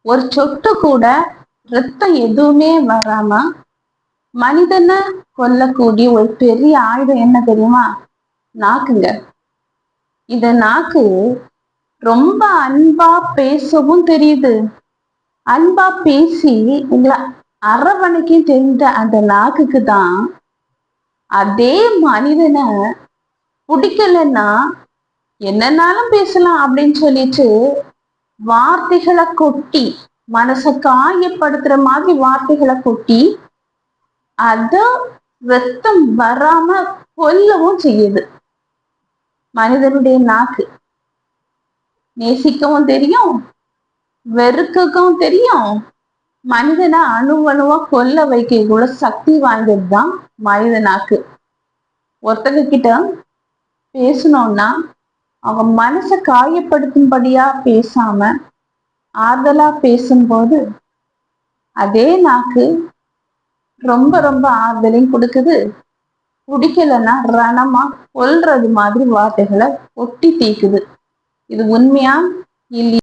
ஒரு சொட்டு கூட ரத்தம் எதுவுமே வராம மனிதனை கொல்லக்கூடிய ஒரு பெரிய ஆயுதம் என்ன தெரியுமா? நாக்குங்க. இந்த நாக்கு ரொம்ப அன்பா பேசவும் தெரியுது. அன்பா பேசி உங்களை அரவணைக்கும் தெரிந்த அந்த நாக்குக்கு தான் அதே மனிதனை பிடிக்கலன்னா என்னன்னாலும் பேசலாம் அப்படின்னு சொல்லிட்டு வார்த்தைகளை கொட்டி, மனசை காயப்படுத்துற மாதிரி வார்த்தைகளை கொட்டி அத ரத்தம் வராம கொல்லவும் செய்யுது. மனிதனுடைய நாக்கு நேசிக்கவும் தெரியும், வெறுக்கவும் தெரியும், மனிதனை அணுவணுவா கொல்ல வைக்க சக்தி வாய்ந்ததுதான் மனித நாக்கு. ஒருத்தங்க கிட்ட பேசணும்னா அவங்க மனசை காயப்படுத்தும்படியா பேசாம ஆறுதலா பேசும்போது அதே நாக்கு ரொம்ப ரொம்ப ஆறுதலையும் கொடுக்குது. பிடிக்கலன்னா ரணமா கொல்றது மாதிரி வார்த்தைகளை ஒட்டி தீக்குது. இது உண்மையா இல்லையா?